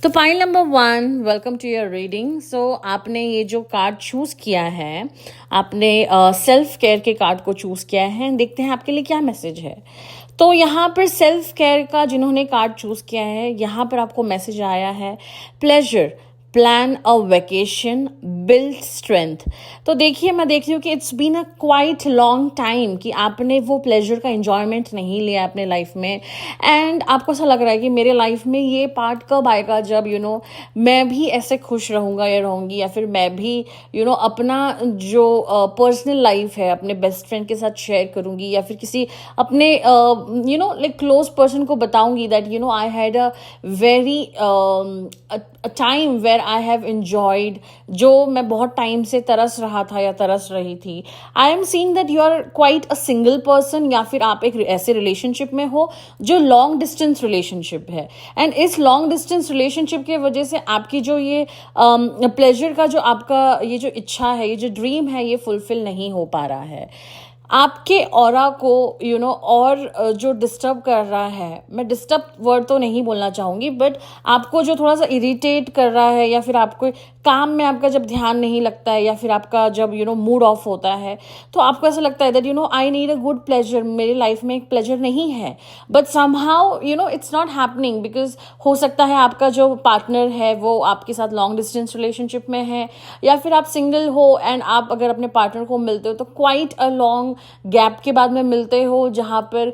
तो pile number 1, welcome to your reading. So आपने ये जो कार्ड चूज़ किया है, आपने सेल्फ केयर के कार्ड को चूज़ किया है। देखते हैं आपके लिए क्या मैसेज है। तो यहाँ पर सेल्फ केयर का जिन्होंने कार्ड चूज़ किया है, यहाँ पर आपको मैसेज आया है pleasure, plan a vacation, build strength. तो देखिए, मैं देख रही हूँ कि it's been a quite long time कि आपने वो प्लेजर का एंजॉयमेंट नहीं लिया अपने लाइफ में। एंड आपको ऐसा लग रहा है कि मेरे लाइफ में ये पार्ट कब आएगा जब मैं भी ऐसे खुश रहूँगा या रहूँगी, या फिर मैं भी अपना जो पर्सनल लाइफ है अपने बेस्ट फ्रेंड के साथ शेयर करूँगी, या फिर किसी अपने लाइक क्लोज पर्सन को बताऊँगी that I had a very time where I have enjoyed, जो मैं बहुत टाइम से तरस रहा था या तरस रही थी। I am seeing that you are quite a single person, या फिर आप एक ऐसे रिलेशनशिप में हो जो लॉन्ग डिस्टेंस रिलेशनशिप है। एंड इस लॉन्ग डिस्टेंस रिलेशनशिप की वजह से आपकी जो ये प्लेजर का जो आपका ये जो इच्छा है, ये जो ड्रीम है, ये फुलफिल नहीं हो पा रहा है। आपके ऑरा को और जो डिस्टर्ब कर रहा है, मैं डिस्टर्ब वर्ड तो नहीं बोलना चाहूँगी, बट आपको जो थोड़ा सा इरिटेट कर रहा है, या फिर आपको काम में आपका जब ध्यान नहीं लगता है, या फिर आपका जब मूड ऑफ होता है, तो आपको ऐसा लगता है that I need a good pleasure, मेरी लाइफ में एक प्लेजर नहीं है, but somehow it's not happening. Because हो सकता है आपका जो पार्टनर है वो आपके साथ लॉन्ग डिस्टेंस रिलेशनशिप में है, या फिर आप सिंगल हो एंड आप अगर अपने पार्टनर को मिलते हो तो क्वाइट अ लॉन्ग गैप के बाद में मिलते हो, जहाँ पर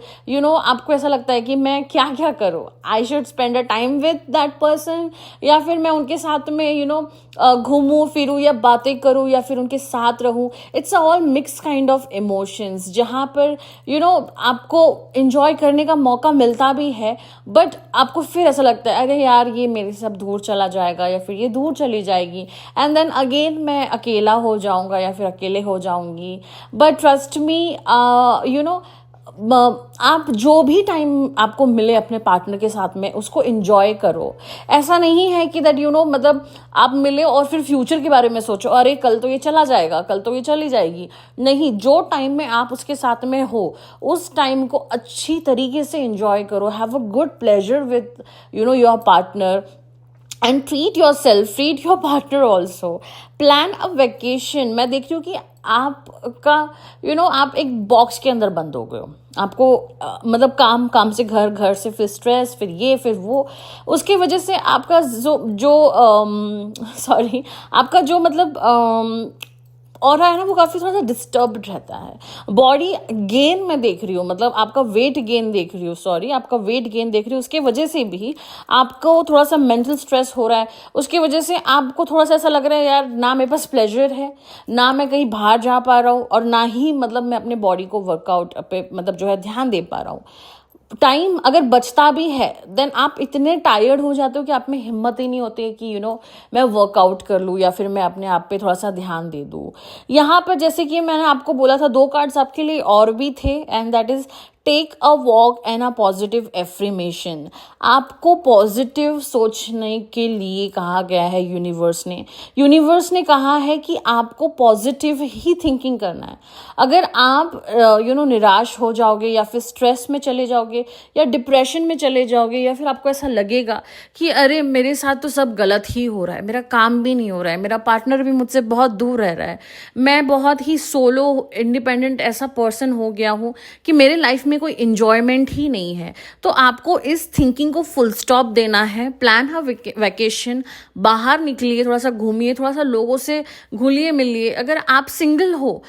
आपको ऐसा लगता है कि मैं क्या क्या करूँ, I should spend a time with that person, या फिर मैं उनके साथ में घूमूं फिरूं या बातें करूं या फिर उनके साथ रहूं। It's all mix kind of emotions, जहाँ पर आपको इंजॉय करने का मौका मिलता भी है, बट आपको फिर ऐसा लगता है अरे यार ये मेरे से अब दूर चला जाएगा, या फिर ये दूर चली जाएगी, एंड देन अगेन मैं अकेला हो जाऊंगा या फिर अकेले हो जाऊंगी। बट ट्रस्ट मी, आप जो भी टाइम आपको मिले अपने पार्टनर के साथ में उसको एंजॉय करो। ऐसा नहीं है कि दैट मतलब आप मिले और फिर फ्यूचर के बारे में सोचो, अरे कल तो ये चला जाएगा, कल तो ये चली जाएगी। नहीं, जो टाइम में आप उसके साथ में हो उस टाइम को अच्छी तरीके से एंजॉय करो। Have a good pleasure with your partner and treat your self, treat your partner also. Plan a vacation. मैं देख रही हूँ कि आपका आप एक बॉक्स के अंदर बंद हो गए हो। आपको मतलब काम काम से घर, घर से फिर स्ट्रेस, फिर ये फिर वो, उसकी वजह से आपका सॉरी आपका जो और है ना, वो काफ़ी थोड़ा सा डिस्टर्ब्ड रहता है। बॉडी गेन मैं देख रही हूँ, मतलब आपका वेट गेन देख रही हूँ, सॉरी आपका वेट गेन देख रही हूँ। उसके वजह से भी आपको थोड़ा सा मेंटल स्ट्रेस हो रहा है। उसकी वजह से आपको थोड़ा सा ऐसा लग रहा है यार ना मेरे पास प्लेजर है, ना मैं कहीं बाहर जा पा रहा हूँ, और ना ही मैं अपने बॉडी को वर्कआउट पे जो है ध्यान दे पा रहा हूँ। टाइम अगर बचता भी है देन आप इतने टायर्ड हो जाते हो कि आप में हिम्मत ही नहीं होती है कि मैं वर्कआउट कर लूँ या फिर मैं अपने आप पे थोड़ा सा ध्यान दे दूँ। यहाँ पर जैसे कि मैंने आपको बोला था, 2 कार्ड्स आपके लिए और भी थे, and that is take a walk and a positive affirmation. आपको पॉजिटिव सोचने के लिए कहा गया है यूनिवर्स ने कहा है कि आपको पॉजिटिव ही थिंकिंग करना है। अगर आप निराश हो जाओगे, या फिर स्ट्रेस में चले जाओगे, या डिप्रेशन में चले जाओगे, या फिर आपको ऐसा लगेगा कि अरे मेरे साथ तो सब गलत ही हो रहा है, मेरा काम भी नहीं हो रहा है, मेरा पार्टनर भी मुझसे बहुत दूर रह रहा है, मैं बहुत ही सोलो इंडिपेंडेंट ऐसा पर्सन हो गया हूँ कि मेरे लाइफ में कोई इंजॉयमेंट ही नहीं है, तो आपको इस थिंकिंग को फुल स्टॉप देना है। प्लान है वैकेशन, बाहर निकलिए, थोड़ा सा घूमिए, थोड़ा सा लोगों से घुलिए मिलिए। अगर आप सिंगल हो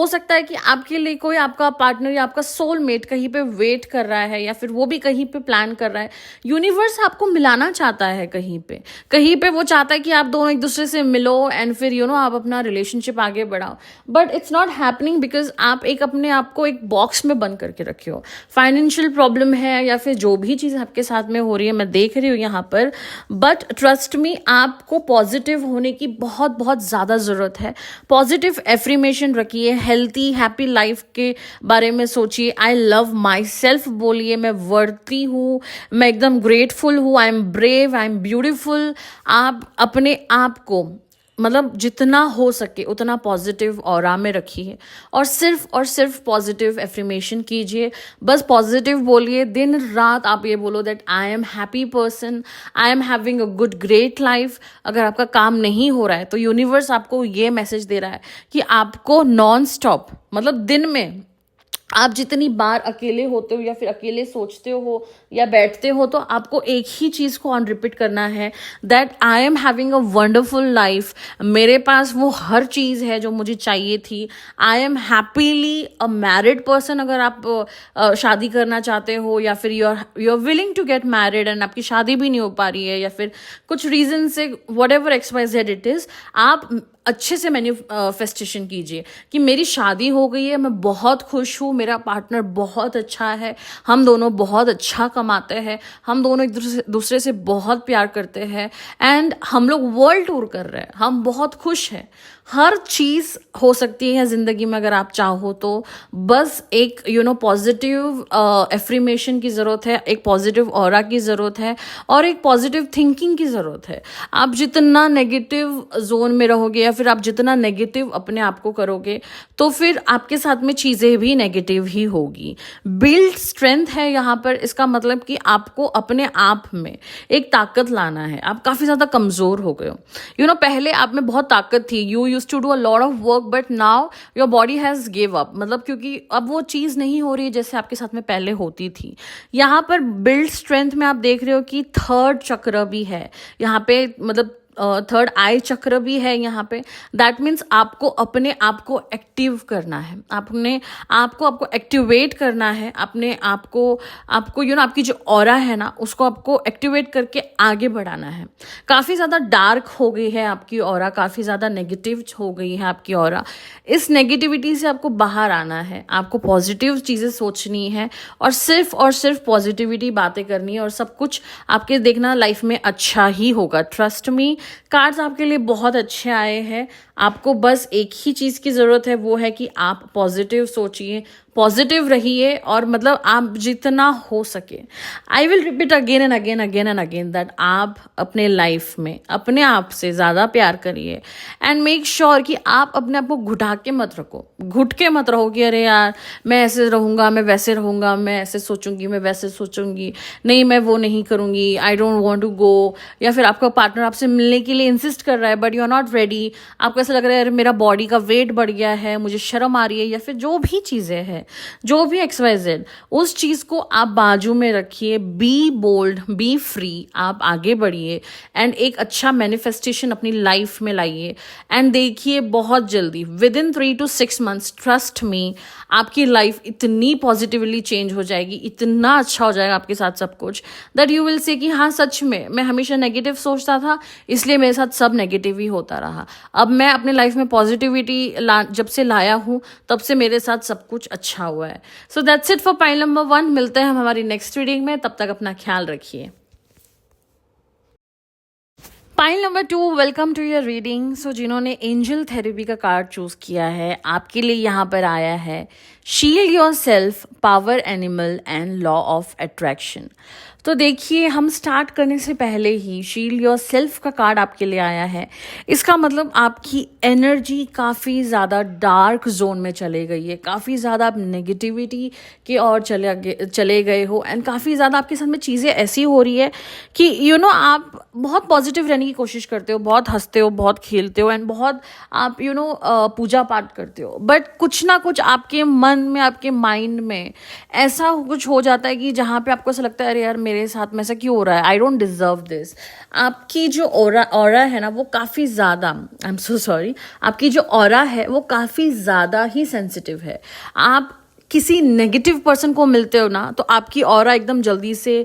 सकता है कि आपके लिए कोई आपका पार्टनर या आपका सोलमेट कहीं पे वेट कर रहा है, या फिर वो भी कहीं पे प्लान कर रहा है। यूनिवर्स आपको मिलाना चाहता है, कहीं पे वो चाहता है कि आप दोनों एक दूसरे से मिलो एंड फिर आप अपना रिलेशनशिप आगे बढ़ाओ, but it's not happening because आप अपने आप को एक बॉक्स में बंद करके रखे हो। फाइनेंशियल प्रॉब्लम है, या फिर जो भी चीज़ आपके साथ में हो रही है, मैं देख रही हूँ यहाँ पर, बट ट्रस्ट मी आपको पॉजिटिव होने की बहुत बहुत ज़्यादा ज़रूरत है। पॉजिटिव एफ्रीमेशन रखिए, हेल्थी हैप्पी लाइफ के बारे में सोचिए, आई लव माई सेल्फ बोलिए, मैं वर्दी हूँ, मैं एकदम ग्रेटफुल हूँ, I am brave, I am beautiful. आप अपने आप को मतलब जितना हो सके उतना पॉजिटिव ऑरा में रखिए और सिर्फ पॉजिटिव एफर्मेशन कीजिए। बस पॉजिटिव बोलिए, दिन रात आप ये बोलो that I am happy person, I am having a good great life. अगर आपका काम नहीं हो रहा है तो यूनिवर्स आपको ये मैसेज दे रहा है कि आपको नॉन स्टॉप, मतलब दिन में आप जितनी बार अकेले होते हो या फिर अकेले सोचते हो या बैठते हो तो आपको एक ही चीज़ को ऑन रिपीट करना है that I am having a wonderful life. मेरे पास वो हर चीज़ है जो मुझे चाहिए थी। I am happily a married person. अगर आप शादी करना चाहते हो या फिर you are willing to get married and आपकी शादी भी नहीं हो पा रही है या फिर कुछ रीज़न से whatever X Y Z it is, आप अच्छे से मैन्युफेस्टेशन कीजिए कि मेरी शादी हो गई है, मैं बहुत खुश हूँ, मेरा पार्टनर बहुत अच्छा है, हम दोनों बहुत अच्छा कमाते हैं, हम दोनों एक दूसरे से बहुत प्यार करते हैं एंड हम लोग वर्ल्ड टूर कर रहे हैं, हम बहुत खुश हैं। हर चीज़ हो सकती है ज़िंदगी में अगर आप चाहो तो। बस एक पॉजिटिव एफ्रीमेशन की ज़रूरत है, एक पॉजिटिव ऑरा की ज़रूरत है और एक पॉजिटिव थिंकिंग की ज़रूरत है। आप जितना नेगेटिव जोन में रहोगे या फिर आप जितना नेगेटिव अपने आप को करोगे तो फिर आपके साथ में चीज़ें भी नेगेटिव ही होगी। बिल्ड स्ट्रेंथ है यहाँ पर, इसका मतलब कि आपको अपने आप में एक ताकत लाना है। आप काफ़ी ज़्यादा कमज़ोर हो गए हो। पहले आप में बहुत ताकत थी, you use to do a lot of work but now your body has give up, मतलब क्योंकि अब वो चीज़ नहीं हो रही है जैसे आपके साथ में पहले होती थी। यहाँ पर बिल्ड स्ट्रेंथ में आप देख रहे हो कि थर्ड चक्र भी है यहाँ पे, मतलब थर्ड आई चक्र भी है यहाँ पे। दैट मीन्स आपको अपने आप को एक्टिव करना है, अपने आप को आपको एक्टिवेट करना है, अपने आप को आपको आपकी जो ऑरा है ना उसको आपको एक्टिवेट करके आगे बढ़ाना है। काफ़ी ज़्यादा डार्क हो गई है आपकी ऑरा, काफ़ी ज़्यादा नेगेटिव हो गई है आपकी ऑरा। इस नेगेटिविटी से आपको बाहर आना है, आपको पॉजिटिव चीज़ें सोचनी है और सिर्फ पॉजिटिविटी बातें करनी है और सब कुछ आपके देखना लाइफ में अच्छा ही होगा। ट्रस्ट मी, कार्ड्स आपके लिए बहुत अच्छे आए हैं। आपको बस एक ही चीज़ की ज़रूरत है, वो है कि आप पॉजिटिव सोचिए, पॉजिटिव रहिए और मतलब आप जितना हो सके, I will repeat again and again that आप अपने लाइफ में अपने आप से ज़्यादा प्यार करिए एंड मेक श्योर कि आप अपने आप को घुटा के मत रखो, घुट के मत रहो कि अरे यार मैं ऐसे रहूँगा, मैं वैसे रहूँगा, मैं ऐसे सोचूंगी, मैं वैसे सोचूंगी, नहीं मैं वो नहीं करूँगी, I don't want to go. या फिर आपका पार्टनर आपसे मिलने के लिए इंसिस्ट कर रहा है but you are not ready, आपको ऐसा लग रहा है यार मेरा बॉडी का वेट बढ़ गया है, मुझे शर्म आ रही है, या फिर जो भी चीज़ें हैं, जो भी XYZ, उस चीज़ को आप बाजू में रखिए। बी बोल्ड, बी फ्री, आप आगे बढ़िए एंड एक अच्छा मैनिफेस्टेशन अपनी लाइफ में लाइए एंड देखिए बहुत जल्दी with in 3 to 6 months, trust me, आपकी लाइफ इतनी पॉजिटिवली चेंज हो जाएगी, इतना अच्छा हो जाएगा आपके साथ सब कुछ दैट यू विल से कि हाँ सच में मैं हमेशा नेगेटिव सोचता था इसलिए मेरे साथ सब नेगेटिव ही होता रहा। अब मैं अपने लाइफ में पॉजिटिविटी जब से लाया हूँ तब से मेरे साथ सब कुछ अच्छा हुआ है। So that's it for pile number 1। मिलते हैं हम हमारी नेक्स्ट रीडिंग में, तब तक अपना ख्याल रखिए। Pile number 2, welcome to your reading. So जिन्होंने एंजल थेरेपी का कार्ड चूज किया है आपके लिए यहाँ पर आया है shield yourself, power animal and law of attraction. तो देखिए हम स्टार्ट करने से पहले ही शील्ड योर सेल्फ का कार्ड आपके लिए आया है। इसका मतलब आपकी एनर्जी काफ़ी ज़्यादा डार्क जोन में चले गई है, काफ़ी ज़्यादा आप नेगेटिविटी की ओर चले गए हो एंड काफ़ी ज़्यादा आपके साथ में चीज़ें ऐसी हो रही है कि आप बहुत पॉजिटिव रहने की कोशिश करते हो, बहुत हंसते हो, बहुत खेलते हो एंड बहुत आप पूजा पाठ करते हो, बट कुछ ना कुछ आपके मन में, आपके माइंड में ऐसा कुछ हो जाता है कि जहाँ पे आपको ऐसा लगता है अरे यार मेरे साथ में ऐसा क्यों हो रहा है, आई डोंट डिजर्व दिस। आपकी जो ऑरा है ना वो काफ़ी ज़्यादा, आई एम सो सॉरी, आपकी जो ऑरा है वो काफ़ी ज़्यादा ही सेंसिटिव है। आप किसी नेगेटिव पर्सन को मिलते हो ना तो आपकी ऑरा एकदम जल्दी से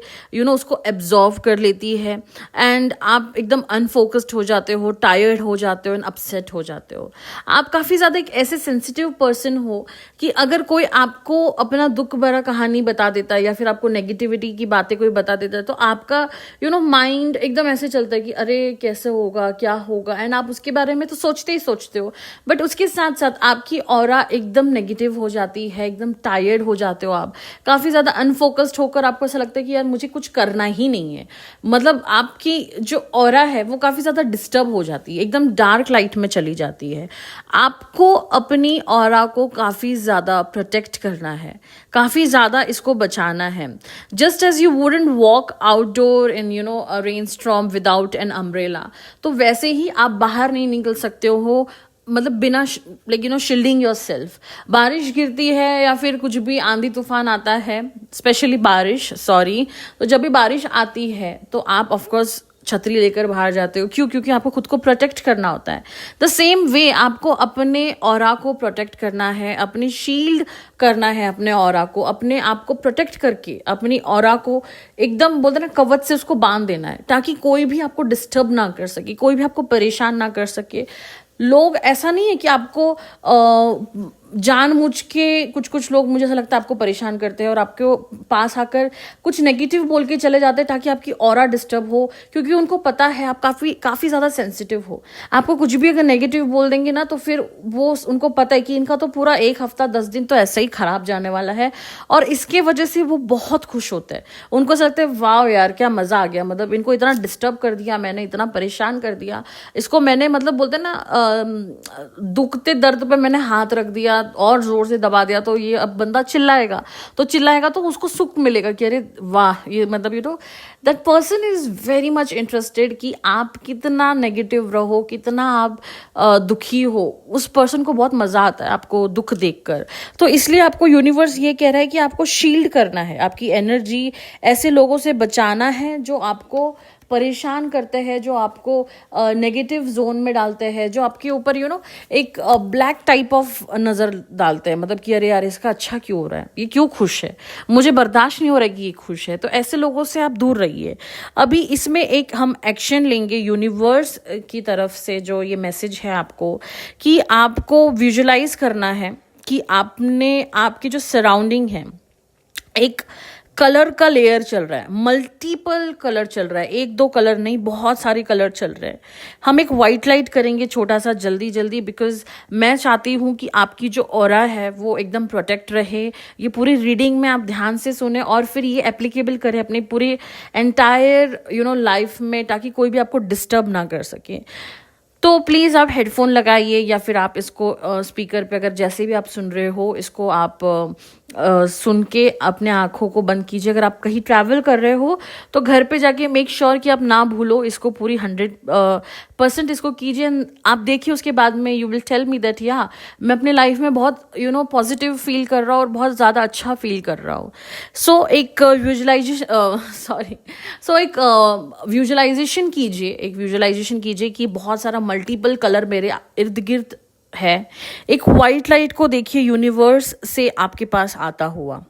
उसको एब्जॉर्व कर लेती है एंड आप एकदम अनफोकस्ड हो जाते हो, टायर्ड हो जाते हो एंड अपसेट हो जाते हो। आप काफ़ी ज़्यादा एक ऐसे सेंसिटिव पर्सन हो कि अगर कोई आपको अपना दुख भरा कहानी बता देता है या फिर आपको नेगेटिविटी की बातें कोई बता देता है तो आपका माइंड एकदम ऐसे चलता है कि अरे कैसे होगा, क्या होगा, एंड आप उसके बारे में तो सोचते ही सोचते हो, बट उसके साथ साथ आपकी ऑरा एकदम नेगेटिव हो जाती है, एकदम एकदम टायर्ड हो जाते हो आप, काफ़ी ज़्यादा अनफोकस्ड होकर आपको ऐसा लगता है कि यार मुझे कुछ करना ही नहीं है। मतलब आपकी जो ऑरा है वो काफ़ी ज़्यादा डिस्टर्ब हो जाती है, एकदम डार्क लाइट में चली जाती है। आपको अपनी ऑरा को काफ़ी ज़्यादा प्रोटेक्ट करना है, काफ़ी ज़्यादा इसको बचाना है। Just as you wouldn't walk outdoor in a rain storm without an umbrella, तो वैसे ही आप बाहर नहीं निकल सकते हो मतलब बिना लाइक शील्डिंग योर सेल्फ। बारिश गिरती है या फिर कुछ भी आंधी तूफान आता है, स्पेशली बारिश, सॉरी, तो जब भी बारिश आती है तो आप ऑफकोर्स छतरी लेकर बाहर जाते हो। क्यों? क्योंकि आपको खुद को प्रोटेक्ट करना होता है। द सेम वे आपको अपने ऑरा को प्रोटेक्ट करना है, अपनी शील्ड करना है अपने ऑरा को, अपने आप को प्रोटेक्ट करके अपनी ऑरा को एकदम बोलते ना कवच से उसको बांध देना है, ताकि कोई भी आपको डिस्टर्ब ना कर सके, कोई भी आपको परेशान ना कर सके। लोग ऐसा नहीं है कि आपको जानबूझ के कुछ लोग मुझे ऐसा लगता है आपको परेशान करते हैं और आपके पास आकर कुछ नेगेटिव बोल के चले जाते हैं ताकि आपकी ऑरा डिस्टर्ब हो, क्योंकि उनको पता है आप काफ़ी ज़्यादा सेंसिटिव हो। आपको कुछ भी अगर नेगेटिव बोल देंगे ना तो फिर वो उनको पता है कि इनका तो पूरा 1 हफ्ता 10 दिन तो ऐसे ही खराब जाने वाला है, और इसके वजह से वो बहुत खुश होते हैं। उनको ऐसा लगता है वाह यार क्या मज़ा आ गया, मतलब इनको इतना डिस्टर्ब कर दिया मैंने, इतना परेशान कर दिया इसको मैंने, मतलब बोलते हैं ना दुखते दर्द पे मैंने हाथ रख दिया और जोर से दबा दिया, तो ये अब बंदा चिल्लाएगा तो उसको सुख मिलेगा कि अरे वाह, ये मतलब that person is very much interested कि आप कितना नेगेटिव रहो, कितना आप दुखी हो, उस पर्सन को बहुत मजा आता है आपको दुख देखकर। तो इसलिए आपको यूनिवर्स ये कह रहा है कि आपको शील्ड करना है, आपकी एनर्जी ऐसे लोगों से बचाना है जो आपको परेशान करते हैं, जो आपको नेगेटिव जोन में डालते हैं, जो आपके ऊपर एक ब्लैक टाइप ऑफ नज़र डालते हैं, मतलब कि अरे यार इसका अच्छा क्यों हो रहा है, ये क्यों खुश है, मुझे बर्दाश्त नहीं हो रहा कि ये खुश है। तो ऐसे लोगों से आप दूर रहिए। अभी इसमें एक हम एक्शन लेंगे यूनिवर्स की तरफ से, जो ये मैसेज है आपको कि आपको विजुलाइज करना है कि आपकी जो सराउंडिंग है, एक कलर का लेयर चल रहा है, मल्टीपल कलर चल रहा है, 1-2 कलर नहीं, बहुत सारे कलर चल रहे हैं। हम एक वाइट लाइट करेंगे छोटा सा जल्दी, बिकॉज मैं चाहती हूँ कि आपकी जो ऑरा है वो एकदम प्रोटेक्ट रहे। ये पूरी रीडिंग में आप ध्यान से सुने और फिर ये एप्लीकेबल करें अपने पूरे एंटायर लाइफ में, ताकि कोई भी आपको डिस्टर्ब ना कर सके। तो प्लीज़ आप हेडफोन लगाइए या फिर आप इसको स्पीकर पे, अगर जैसे भी आप सुन रहे हो इसको आप सुन के अपने आँखों को बंद कीजिए। अगर आप कहीं ट्रैवल कर रहे हो तो घर पे जाके मेक श्योर कि आप ना भूलो इसको, पूरी 100% इसको कीजिए। आप देखिए उसके बाद में you will tell me that या मैं अपने लाइफ में बहुत पॉजिटिव फील कर रहा हूँ और बहुत ज़्यादा अच्छा फील कर रहा हूँ। सो एक विजुलाइजेशन कीजिए कि बहुत सारा मल्टीपल कलर मेरे इर्द गिर्द है। एक वाइट लाइट को देखिए यूनिवर्स से आपके पास आता हुआ।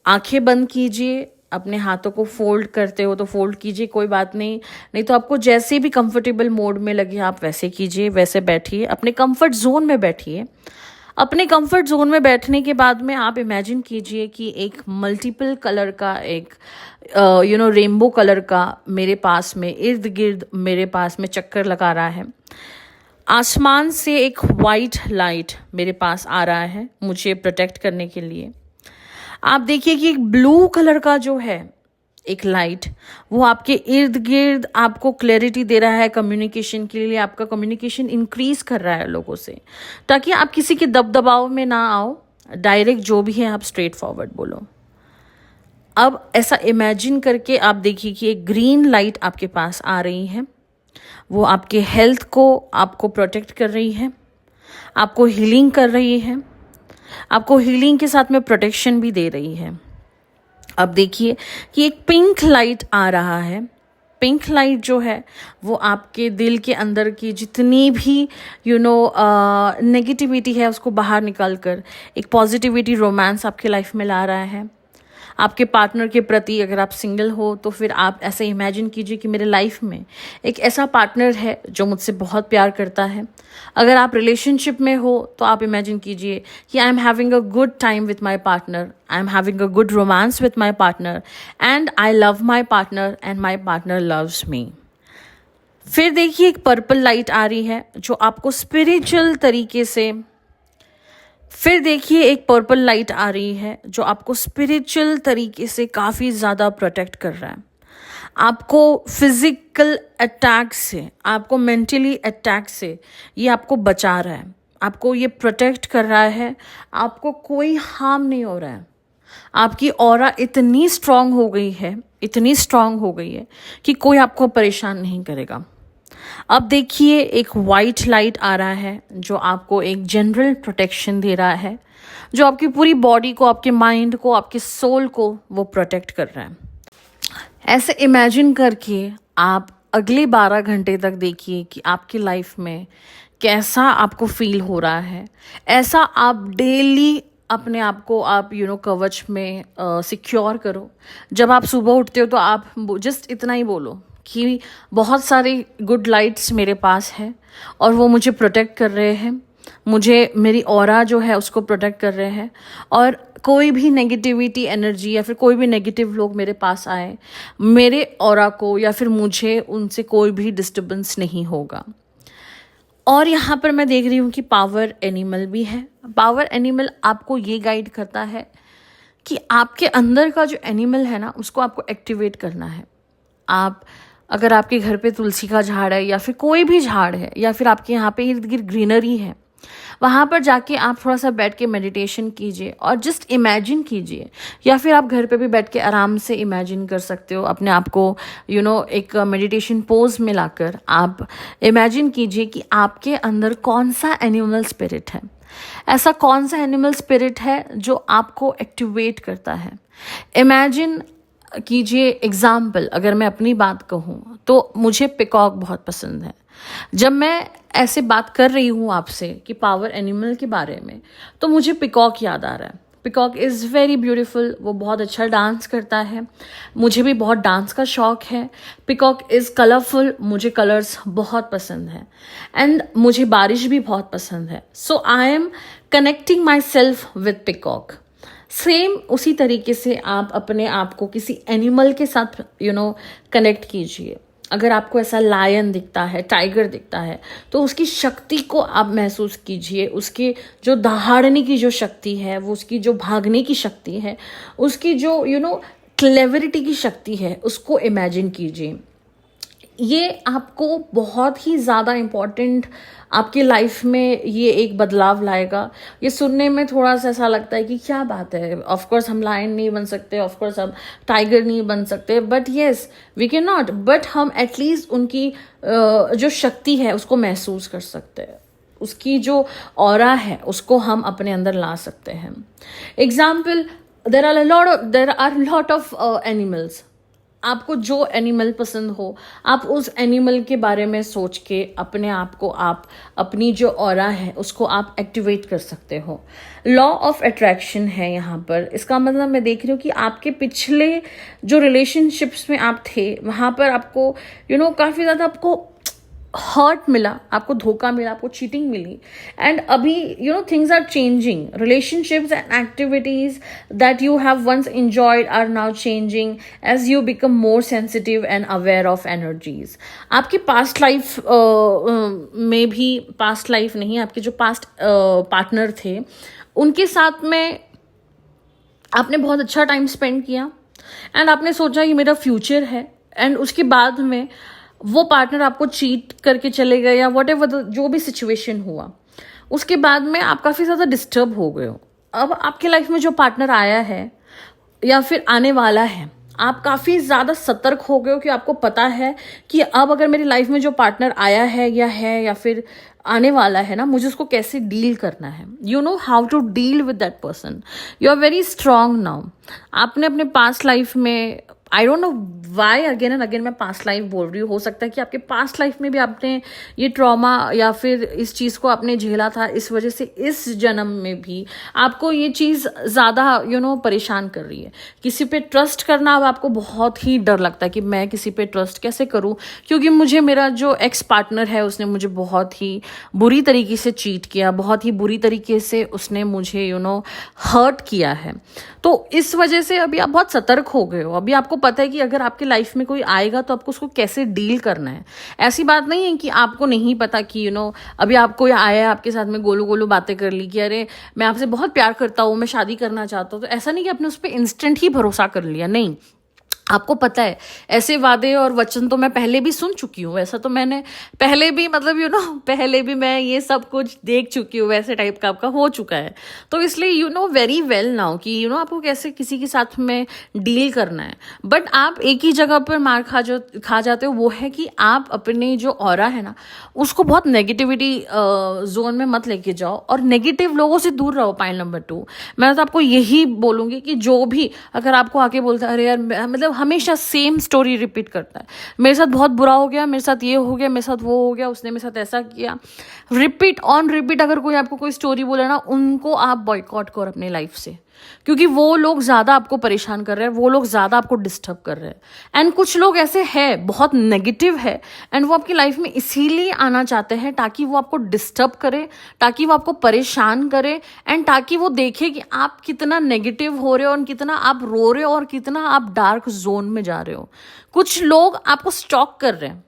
आंखें बंद कीजिए, अपने हाथों को फोल्ड करते हो तो फोल्ड कीजिए, कोई बात नहीं तो आपको जैसे भी कंफर्टेबल मोड में लगे आप वैसे कीजिए, वैसे बैठिए, अपने कंफर्ट जोन में बैठिए। अपने कंफर्ट जोन में बैठने के बाद में आप इमेजिन कीजिए कि एक मल्टीपल कलर का एक रेनबो कलर का मेरे पास में इर्द गिर्द मेरे पास में चक्कर लगा रहा है। आसमान से एक वाइट लाइट मेरे पास आ रहा है मुझे प्रोटेक्ट करने के लिए। आप देखिए कि एक ब्लू कलर का जो है एक लाइट, वो आपके इर्द गिर्द आपको क्लैरिटी दे रहा है कम्युनिकेशन के लिए। आपका कम्युनिकेशन इंक्रीज कर रहा है लोगों से, ताकि आप किसी के दबदबाव में ना आओ, डायरेक्ट जो भी है आप स्ट्रेट फॉरवर्ड बोलो। अब ऐसा इमेजिन करके आप देखिए कि एक ग्रीन लाइट आपके पास आ रही है, वो आपके हेल्थ को आपको प्रोटेक्ट कर रही है, आपको हीलिंग कर रही है, आपको हीलिंग के साथ में प्रोटेक्शन भी दे रही है। अब देखिए कि एक पिंक लाइट आ रहा है। पिंक लाइट जो है वो आपके दिल के अंदर की जितनी भी नेगेटिविटी है उसको बाहर निकाल कर एक पॉजिटिविटी, रोमांस आपके लाइफ में ला रहा है। आपके पार्टनर के प्रति, अगर आप सिंगल हो तो फिर आप ऐसे इमेजिन कीजिए कि मेरे लाइफ में एक ऐसा पार्टनर है जो मुझसे बहुत प्यार करता है। अगर आप रिलेशनशिप में हो तो आप इमेजिन कीजिए कि I am having a good time with my partner, I am having a good romance with my partner and I love my partner and my partner loves me. फिर देखिए एक पर्पल लाइट आ रही है जो आपको spiritual तरीके से फिर देखिए एक पर्पल लाइट आ रही है जो आपको स्पिरिचुअल तरीके से काफ़ी ज़्यादा प्रोटेक्ट कर रहा है, आपको फिजिकल अटैक से, आपको मेंटली अटैक से ये आपको बचा रहा है, आपको ये प्रोटेक्ट कर रहा है, आपको कोई हार्म नहीं हो रहा है। आपकी ऑरा इतनी स्ट्रांग हो गई है, इतनी स्ट्रांग हो गई है कि कोई आपको परेशान नहीं करेगा। अब देखिए एक वाइट लाइट आ रहा है जो आपको एक जनरल प्रोटेक्शन दे रहा है, जो आपकी पूरी बॉडी को, आपके माइंड को, आपके सोल को वो प्रोटेक्ट कर रहा है। ऐसे इमेजिन करके आप अगले 12 घंटे तक देखिए कि आपकी लाइफ में कैसा आपको फील हो रहा है। ऐसा आप डेली अपने आप को आप कवच में सिक्योर करो। जब आप सुबह उठते हो तो आप जस्ट इतना ही बोलो कि बहुत सारी गुड लाइट्स मेरे पास है और वो मुझे प्रोटेक्ट कर रहे हैं, मुझे मेरी ऑरा जो है उसको प्रोटेक्ट कर रहे हैं, और कोई भी नेगेटिविटी एनर्जी या फिर कोई भी नेगेटिव लोग मेरे पास आए, मेरे ऑरा को या फिर मुझे उनसे कोई भी डिस्टर्बेंस नहीं होगा। और यहाँ पर मैं देख रही हूँ कि पावर एनिमल भी है। पावर एनिमल आपको ये गाइड करता है कि आपके अंदर का जो एनिमल है ना उसको आपको एक्टिवेट करना है। आप अगर आपके घर पे तुलसी का झाड़ है या फिर कोई भी झाड़ है या फिर आपके यहाँ पे इर्द गिर्द ग्रीनरी है, वहाँ पर जाके आप थोड़ा सा बैठ के मेडिटेशन कीजिए और जस्ट इमेजिन कीजिए, या फिर आप घर पे भी बैठ के आराम से इमेजिन कर सकते हो अपने आप को एक मेडिटेशन पोज में लाकर आप इमेजिन कीजिए कि आपके अंदर कौन सा एनिमल स्पिरिट है, ऐसा कौन सा एनिमल स्पिरिट है जो आपको एक्टिवेट करता है। इमेजिन कीजिए, एग्जाम्पल अगर मैं अपनी बात कहूँ तो मुझे पिकॉक बहुत पसंद है। जब मैं ऐसे बात कर रही हूँ आपसे कि पावर एनिमल के बारे में, तो मुझे पिकॉक याद आ रहा है। पिकॉक इज़ वेरी ब्यूटीफुल, वो बहुत अच्छा डांस करता है, मुझे भी बहुत डांस का शौक है। पिकॉक इज़ कलरफुल, मुझे कलर्स बहुत पसंद है, एंड मुझे बारिश भी बहुत पसंद है। So I am connecting myself with peacock. Same उसी तरीके से आप अपने आप को किसी एनिमल के साथ कनेक्ट कीजिए। अगर आपको ऐसा लायन दिखता है, टाइगर दिखता है, तो उसकी शक्ति को आप महसूस कीजिए, उसके जो दहाड़ने की जो शक्ति है, वो उसकी जो भागने की शक्ति है, उसकी जो क्लेवरिटी की शक्ति है, उसको इमेजिन कीजिए। ये आपको बहुत ही ज़्यादा इम्पॉर्टेंट आपकी लाइफ में ये एक बदलाव लाएगा। ये सुनने में थोड़ा सा ऐसा लगता है कि क्या बात है, ऑफ कोर्स हम लायन नहीं बन सकते, ऑफ कोर्स हम टाइगर नहीं बन सकते, but yes we can not, but हम एटलीस्ट उनकी जो शक्ति है उसको महसूस कर सकते हैं, उसकी जो ऑरा है उसको हम अपने अंदर ला सकते हैं। Example, there are lot of animals. आपको जो एनिमल पसंद हो, आप उस एनिमल के बारे में सोच के अपने आप को, आप अपनी जो ऑरा है उसको आप एक्टिवेट कर सकते हो। लॉ ऑफ अट्रैक्शन है यहाँ पर। इसका मतलब मैं देख रही हूँ कि आपके पिछले जो रिलेशनशिप्स में आप थे वहाँ पर आपको काफ़ी ज़्यादा आपको हर्ट मिला, आपको धोखा मिला, आपको चीटिंग मिली, एंड अभी things are changing. Relationships and activities that you have once enjoyed are now changing as you become more sensitive and aware of energies. आपकी पास्ट लाइफ में भी, पास्ट लाइफ नहीं, आपके जो पास्ट पार्टनर थे उनके साथ में आपने बहुत अच्छा टाइम स्पेंड किया एंड आपने सोचा ये मेरा फ्यूचर है, एंड उसके बाद में वो पार्टनर आपको चीट करके चले गए या वट एवर जो भी सिचुएशन हुआ, उसके बाद में आप काफ़ी ज़्यादा डिस्टर्ब हो गए हो। अब आपके लाइफ में जो पार्टनर आया है या फिर आने वाला है, आप काफ़ी ज़्यादा सतर्क हो गए हो कि आपको पता है कि अब अगर मेरी लाइफ में जो पार्टनर आया है या फिर आने वाला है ना, मुझे उसको कैसे डील करना है। You know how to deal with that person. You are very strong now. आपने अपने पास्ट लाइफ में, I don't know why again and again मैं पास्ट लाइफ बोल रही हूँ, हो सकता है कि आपके पास्ट लाइफ में भी आपने ये ट्रॉमा या फिर इस चीज़ को आपने झेला था, इस वजह से इस जन्म में भी आपको ये चीज़ ज़्यादा परेशान कर रही है। किसी पे ट्रस्ट करना अब आपको बहुत ही डर लगता है कि मैं किसी पे ट्रस्ट कैसे करूँ, क्योंकि मुझे मेरा जो एक्स पार्टनर है उसने मुझे बहुत ही बुरी तरीके से चीट किया, बहुत ही बुरी तरीके से उसने मुझे हर्ट किया है। तो इस वजह से अभी आप बहुत सतर्क हो गए हो। अभी आपको पता है कि अगर आपके लाइफ में कोई आएगा तो आपको उसको कैसे डील करना है। ऐसी बात नहीं है कि आपको नहीं पता कि अभी आप कोई आया है आपके साथ में, गोलू गोलू बातें कर ली कि अरे मैं आपसे बहुत प्यार करता हूँ, मैं शादी करना चाहता हूँ, तो ऐसा नहीं कि आपने उस पर इंस्टेंट ही भरोसा कर लिया। नहीं, आपको पता है ऐसे वादे और वचन तो मैं पहले भी सुन चुकी हूँ। ऐसा तो मैंने पहले भी मतलब पहले भी मैं ये सब कुछ देख चुकी हूँ, वैसे टाइप का आपका हो चुका है। तो इसलिए वेरी वेल नाउ कि आपको कैसे किसी के साथ में डील करना है। बट आप एक ही जगह पर मार खा जाते हो, वो है कि आप अपने जो ऑरा है ना उसको बहुत नेगेटिविटी जोन में मत लेके जाओ और नेगेटिव लोगों से दूर रहो। पॉइंट नंबर 2, मैं तो आपको यही बोलूँगी कि जो भी अगर आपको आके बोलता है अरे यार, मतलब हमेशा सेम स्टोरी रिपीट करता है, मेरे साथ बहुत बुरा हो गया, मेरे साथ ये हो गया, मेरे साथ वो हो गया, उसने मेरे साथ ऐसा किया, रिपीट ऑन रिपीट अगर कोई आपको कोई स्टोरी बोले ना, उनको आप बॉयकॉट करो अपने लाइफ से, क्योंकि वो लोग ज़्यादा आपको परेशान कर रहे हैं, वो लोग ज़्यादा आपको डिस्टर्ब कर रहे हैं। एंड कुछ लोग ऐसे हैं बहुत नेगेटिव है एंड वो आपकी लाइफ में इसीलिए आना चाहते हैं ताकि वो आपको डिस्टर्ब करे, ताकि वो आपको परेशान करे एंड ताकि वो देखे कि आप कितना नेगेटिव हो रहे हो और कितना आप रो रहे हो और कितना आप डार्क जोन में जा रहे हो। कुछ लोग आपको स्टॉक कर रहे हैं,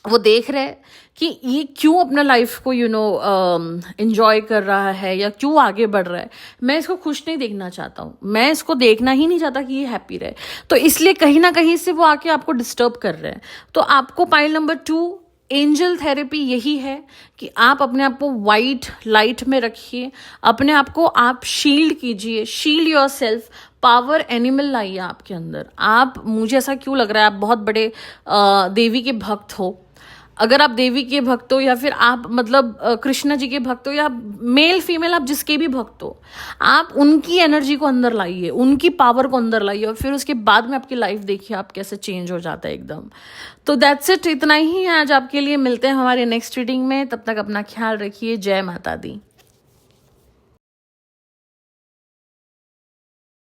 वो देख रहे हैं कि ये क्यों अपना लाइफ को एंजॉय कर रहा है या क्यों आगे बढ़ रहा है। मैं इसको खुश नहीं देखना चाहता हूँ, मैं इसको देखना ही नहीं चाहता कि ये हैप्पी रहे, तो इसलिए कहीं ना कहीं से वो आके आपको डिस्टर्ब कर रहे हैं। तो आपको पॉइंट नंबर 2 एंजल थेरेपी यही है कि आप अपने आप को वाइट लाइट में रखिए, अपने आप को आप शील्ड कीजिए, shield yourself, power animal लाइए आपके अंदर। आप, मुझे ऐसा क्यों लग रहा है आप बहुत बड़े देवी के भक्त हो। अगर आप देवी के भक्त हो या फिर आप मतलब कृष्ण जी के भक्त हो या मेल फीमेल आप जिसके भी भक्त हो, आप उनकी एनर्जी को अंदर लाइए, उनकी पावर को अंदर लाइए और फिर उसके बाद में आपकी लाइफ देखिए आप कैसे चेंज हो जाता है एकदम। तो दैट्स इट, इतना ही है आज आपके लिए। मिलते हैं हमारे नेक्स्ट रीडिंग में, तब तक अपना ख्याल रखिए। जय माता दी।